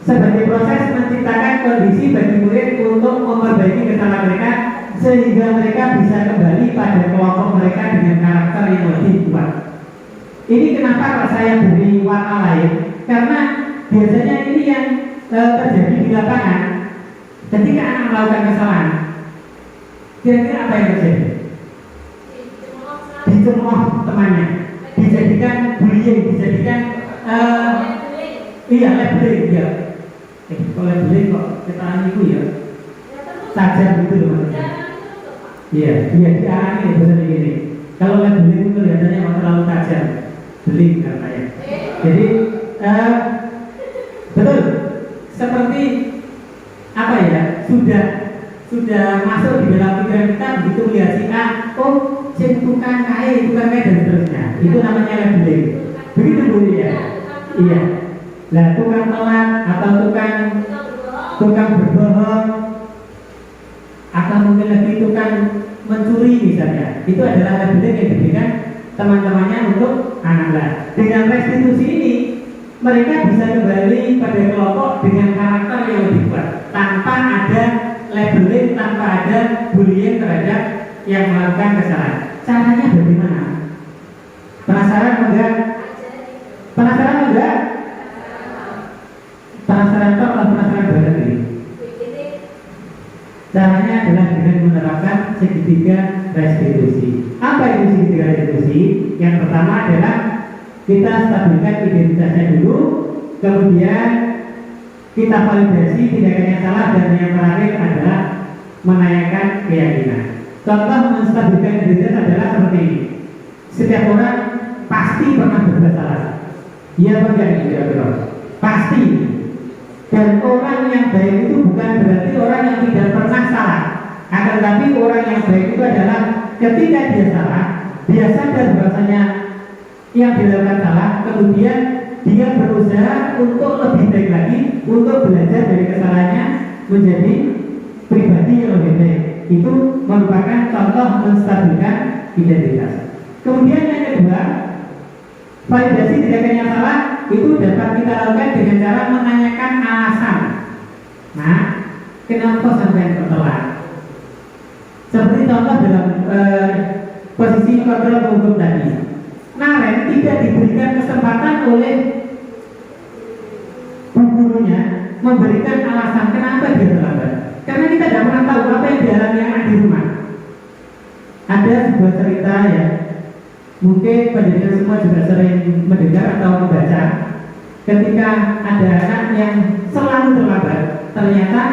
sebagai proses menciptakan kondisi bagi murid untuk memperbaiki kesalahan mereka sehingga mereka bisa kembali pada kelompok mereka dengan karakter yang lebih kuat. Ini kenapa saya beri warna lain? Karena biasanya ini yang terjadi di lapangan ketika anak melakukan kesalahan. Kira-kira apa yang terjadi? Dicemooh temannya, dijadikan bullying, dijadikan labeling ya. Kalau labeling kok ketahuan itu ya tajam gitu loh maksudnya. Iya, diarani bahasa ini. Kalau labeling itu kelihatannya terlalu tajam, beling katanya. Jadi betul. Seperti apa ya, sudah masuk di dalam pikiran kita begitu melihat si A, oh tukang kain dan seterusnya. Itu namanya labeling. Begitu Bu ya? Iya. Nah, tukang telat atau tukang berbohong atau mungkin lagi tukang mencuri misalnya, itu adalah labeling yang diberikan teman-temannya untuk anak-anak. Dengan restitusi ini mereka bisa kembali pada kelompok dengan karakter yang lebih kuat tanpa ada labeling, tanpa ada bullying terhadap yang melakukan kesalahan. Caranya bagaimana? Penasaran enggak? Penasaran enggak? Penasaran atau penasaran banget ini? Caranya adalah dengan menerapkan segitiga restitusi. Apa itu segitiga restitusi? Yang pertama adalah kita stabilkan identitasnya dulu, kemudian kita validasi tindakan yang salah, dan yang terakhir adalah menanyakan keyakinan. Contoh menstabilkan identitas adalah seperti ini. Setiap orang pasti pernah berbuat salah. Iya apa enggak? Pasti. Dan orang yang baik itu bukan berarti orang yang tidak pernah salah. Akan tetapi orang yang baik itu adalah ketika dia salah, dia sadar bahwasanya yang dilakukan salah, kemudian dia berusaha untuk lebih baik lagi, untuk belajar dari kesalahannya menjadi pribadi yang lebih baik. Itu merupakan contoh menstabilkan identitas. Kemudian yang kedua, validasi tindakan yang salah itu dapat kita lakukan dengan cara menanyakan alasan. Nah, kenapa sampai tertelat? Seperti contoh dalam posisi kontrol hukum tadi, Naren tidak diberikan kesempatan oleh gurunya memberikan alasan kenapa dia terlambat. Karena kita tidak pernah tahu apa yang dialami anak di rumah. Ada sebuah cerita ya, mungkin pendidikan semua juga sering mendengar atau membaca. Ketika ada anak yang selalu terlambat, ternyata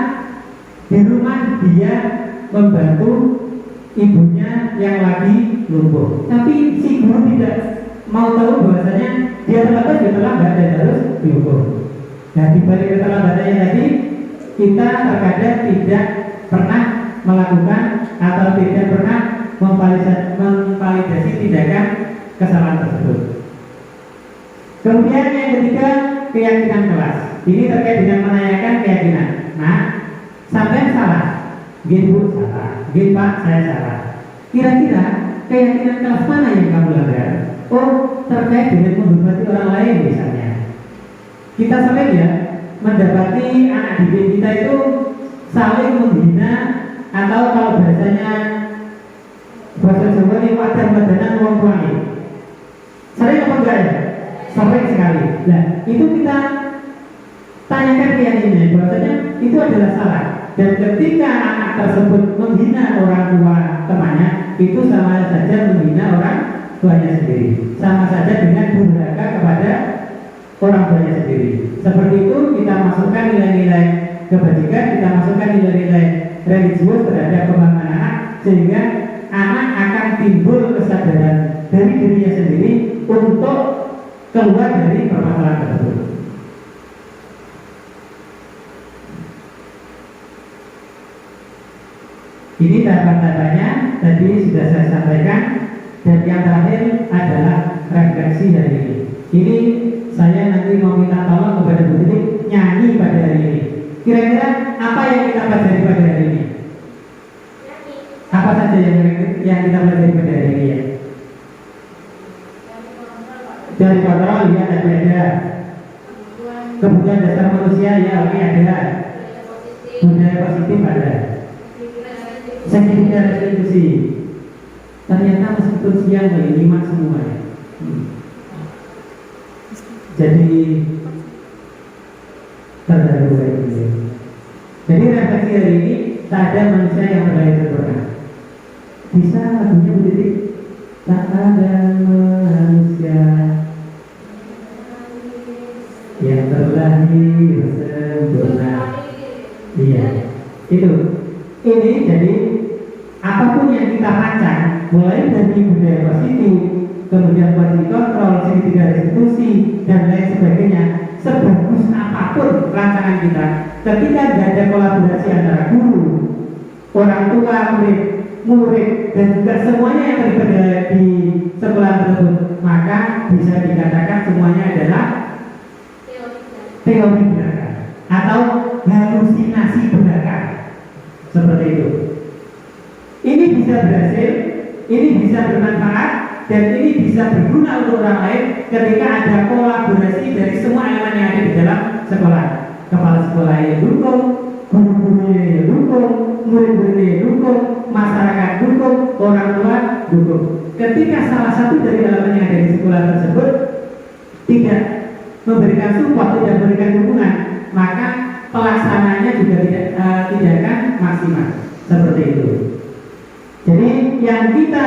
di rumah dia membantu ibunya yang lagi lumpuh. Tapi si guru tidak mau tahu bahwasanya dia terlambat dan harus dihukum. Nah, di balik keterlambatannya tadi, kita terkadang tidak pernah melakukan atau tidak pernah memvalidasi tindakan kesalahan tersebut. Kemudian yang ketiga, keyakinan kelas. Ini terkait dengan menanyakan keyakinan. Nah, sampai salah, gitu salah, gitu Pak saya salah. Kira-kira keyakinan kelas mana yang kamu langgar? Oh, terkait dengan menghormati orang lain misalnya. Kita sering ya mendapati anak didik kita itu saling menghina, atau kalau bahasanya bahasa Jawa ini wadah-wadahan wong tuane. Sering apa enggak ya? Sering sekali. Nah, itu kita tanyakan keyakinannya bahwasanya itu adalah salah. Dan ketika anak tersebut menghina orang tua temannya, itu sama saja menghina orang tuanya sendiri. Sama saja dengan durhaka kepada orang tuanya sendiri. Seperti itu kita masukkan nilai-nilai kebajikan, kita masukkan nilai-nilai religius terhadap pembangunan anak, sehingga anak akan timbul kesadaran dari dirinya sendiri untuk keluar dari permasalahan tersebut. Ini tahapan-tahapannya tadi sudah saya sampaikan, dan yang terakhir adalah refleksi hari ini. Ini saya nanti mau minta tolong kepada Bu Titik nyanyi pada hari ini. Kira-kira apa yang kita pelajari pada hari ini? Apa saja yang kita pelajari pada hari ini ya? Dari kontrol ya ada. Kebutuhan dasar manusia ya oke ada. Budaya positif ada. Segitiga restitusi. Ternyata meskipun siang nyimak semua ya. Jadi terlalu baik. Jadi refleksi hari ini, tak ada manusia yang terlahir sempurna. Bisa lagunya Bu Titik? Tak ada manusia yang terlahir sempurna. Iya, itu. Ini jadi apapun yang kita rancang, mulai dari budaya positif, kemudian quality control, segitiga restitusi, dan lain sebagainya, sebagus apapun rancangan kita, ketika tidak ada kolaborasi antara guru, orang tua, murid, dan juga semuanya yang terlibat di sekolah tersebut, maka bisa dikatakan semuanya adalah teori belaka atau halusinasi belaka, seperti itu. Ini bisa berhasil, ini bisa bermanfaat, dan ini bisa berguna untuk orang lain ketika ada kolaborasi dari semua elemen yang ada di dalam sekolah. Kepala sekolah yang dukung, guru-gurunya yang dukung, murid-muridnya yang dukung, masyarakat dukung, orang tua dukung. Ketika salah satu dari elemen yang ada di sekolah tersebut tidak memberikan support, tidak memberikan dukungan, maka pelaksananya juga tidak akan maksimal. Seperti itu. Jadi yang kita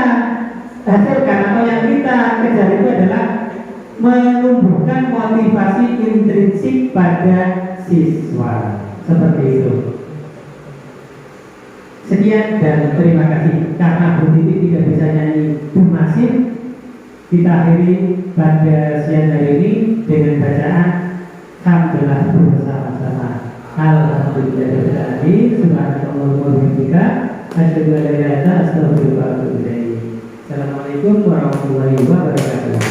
hasilkan atau yang kita kejar itu adalah menumbuhkan motivasi intrinsik pada siswa. Seperti itu. Sekian dan terima kasih. Karena Bu Titi tidak bisa nyanyi Dumasin, kita akhiri pada siang hari ini dengan bacaan Alhamdulillah bersama-sama. Alhamdulillahirobbilalamin. Subhanallah wa bihamdika asyhadu an la ilaha illa anta astaghfiruka wa atubu ilaik. Assalamualaikum warahmatullahi wabarakatuh.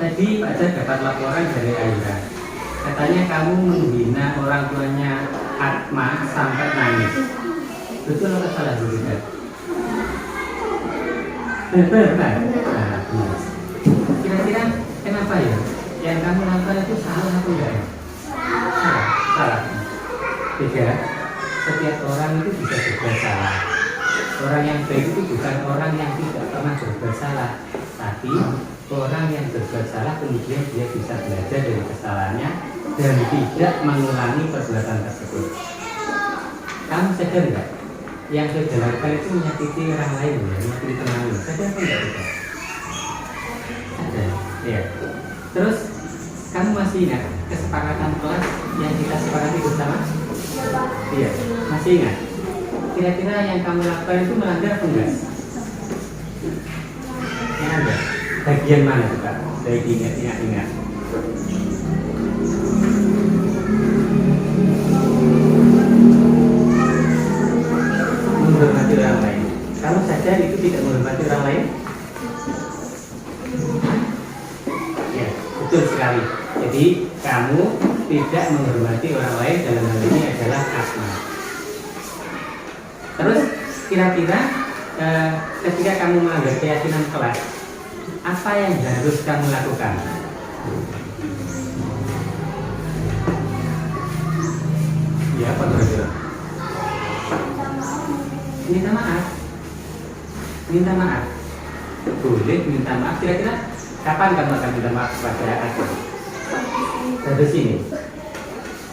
Tadi Pak Jan dapat laporan dari Aira. Katanya kamu menghina orang tuanya Atma sampai nangis. Betul atau salah dulu kan? Betul kan? Nah, kira-kira kenapa ya? Yang kamu lakukan itu salah atau enggak ya? Salah. Tiga, setiap orang itu bisa berbuat salah. Orang yang baik itu bukan orang yang tidak pernah berbuat salah, tapi orang yang berbuat salah kemudian dia bisa belajar dari kesalahannya dan tidak mengulangi perbuatan tersebut. Kamu sadar nggak? Yang sudah dilakukan itu menyakiti orang lain, ya, menyakiti teman lain. Sadar apa enggak kita? Sadar, ya. Terus kamu masih ingat kesepakatan kelas yang kita sepakati bersama? Iya, masih ingat. Kira-kira yang kamu lakukan itu melanggar apa enggak? Melanggar. Bagian mana juga? Baik ingat. Menghormati orang lain. Kamu sadar itu tidak menghormati orang lain? Ya, betul sekali. Jadi kamu tidak menghormati orang lain, dalam hal ini adalah Asma. Terus kira-kira ketika kamu melanggar keyakinan kelas, apa yang harus kamu lakukan? Ya, apa kira-kira? Minta maaf. Minta maaf. Boleh minta maaf. Kira-kira kapan kamu akan minta maaf kepada aku? Dari sini.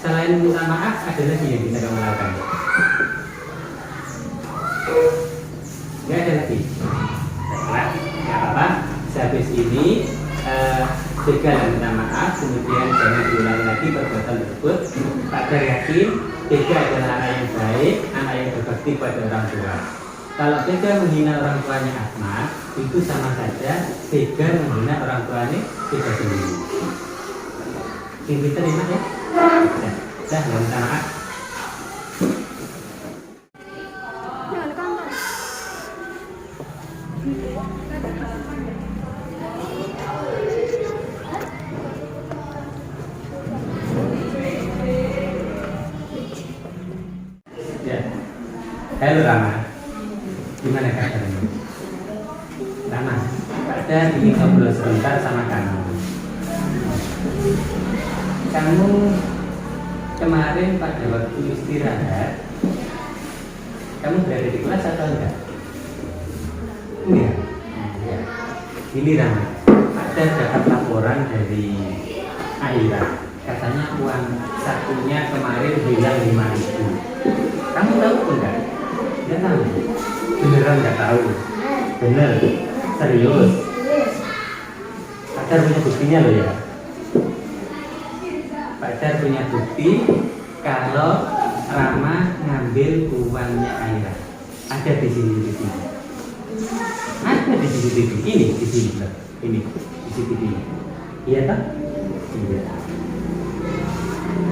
Selain minta maaf, ada lagi yang bisa kamu lakukan? Nggak ada lagi. Baiklah, nggak apa-apa. Sehabis ini Vega minta maaf, kemudian jangan diulangi lagi perbuatan tersebut. Pak Dar yakin Vega adalah anak yang baik, anak yang berbakti pada orang tua. Kalau Vega menghina orang tuanya Asma, itu sama saja Vega menghina orang tuanya Vega sendiri. Kita terima ya? Dah, minta maaf. Ayo Rama, gimana kabarnya? Rama, ada ingin ngobrol sebentar sama kamu. Kamu kemarin pada waktu istirahat, kamu berada di kelas atau enggak? Enggak. Ini Rama, ada dapat laporan dari Aira. Katanya uang sakunya kemarin hilang 5.000. Kamu tahu enggak? Enggak tahu. Beneran enggak tahu. Bener. Serius. Pacar punya buktinya loh ya. Pacar punya bukti kalau Rama ngambil uangnya Aira. Ada di sini. Ada di CCTV. Ini di sini loh. Ini di CCTV. Iya tak? Iya.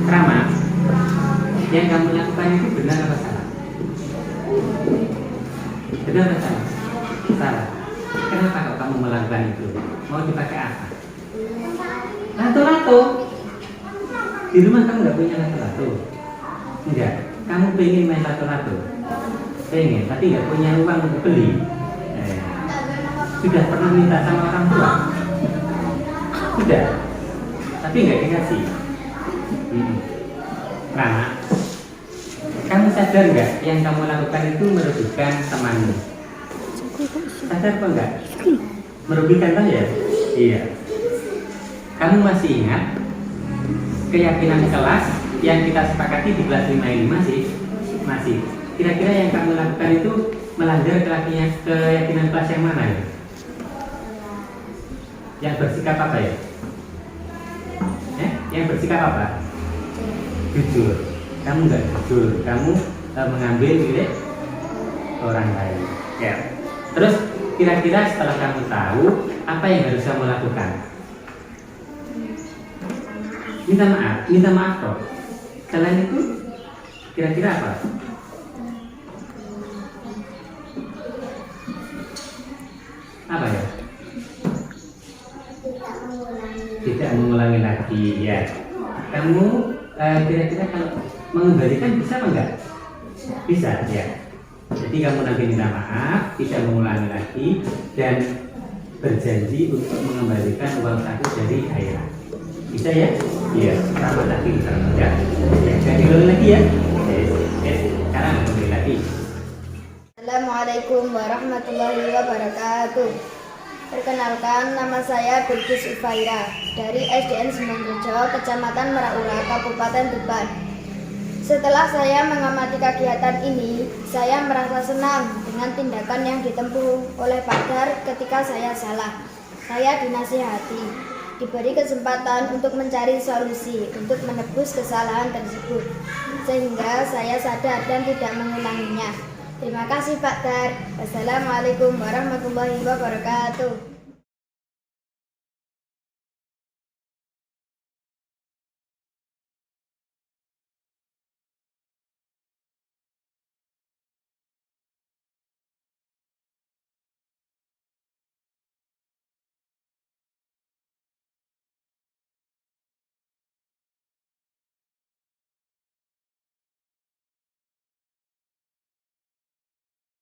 Rama, yang kamu lakukan itu benar apa salah? Benar apa salah? Salah. Kenapa kok kamu melakukan itu? Mau dipakai apa? Lato-lato. Di rumah kamu nggak punya lato-lato? Enggak. Kamu pengen main lato-lato? Pengen, tapi nggak punya uang untuk beli. Sudah pernah minta sama orang tua? Sudah. Tapi nggak dikasih. Rama, kamu sadar nggak yang kamu lakukan itu merugikan temanmu? Sadar apa enggak? Merugikan kan ya? Iya. Kamu masih ingat keyakinan kelas yang kita sepakati di kelas 5 ini masih. Kira-kira yang kamu lakukan itu melanggar keyakinan kelas yang mana ya? Yang bersikap apa ya? Yang bersikap apa? Jujur. Kamu nggak jujur. Kamu mengambil milik orang lain. Ya. Terus kira-kira setelah kamu tahu apa yang harus kamu lakukan? Minta maaf kok. Selain itu, kira-kira apa? Apa ya? Tidak mengulangi lagi ya. Kamu kira-kira kalau mengembalikan bisa apa enggak? Bisa ya. Jadi kamu nanti minta maaf, tidak mengulangi lagi dan berjanji untuk mengembalikan uang saku dari Aira. Bisa ya? Iya. Sama tadi sama ya. Jangan diulangi lagi ya. Sekarang kembali lagi. Assalamualaikum warahmatullahi wabarakatuh. Perkenalkan, nama saya Bilqis Ufaira dari SDN Semenrejo, Kecamatan Meraula, Kabupaten Tuban. Setelah saya mengamati kegiatan ini, saya merasa senang dengan tindakan yang ditempuh oleh Pak Dar ketika saya salah. Saya dinasihati, diberi kesempatan untuk mencari solusi untuk menebus kesalahan tersebut, sehingga saya sadar dan tidak mengulanginya. Terima kasih Pak Dar. Wassalamualaikum warahmatullahi wabarakatuh.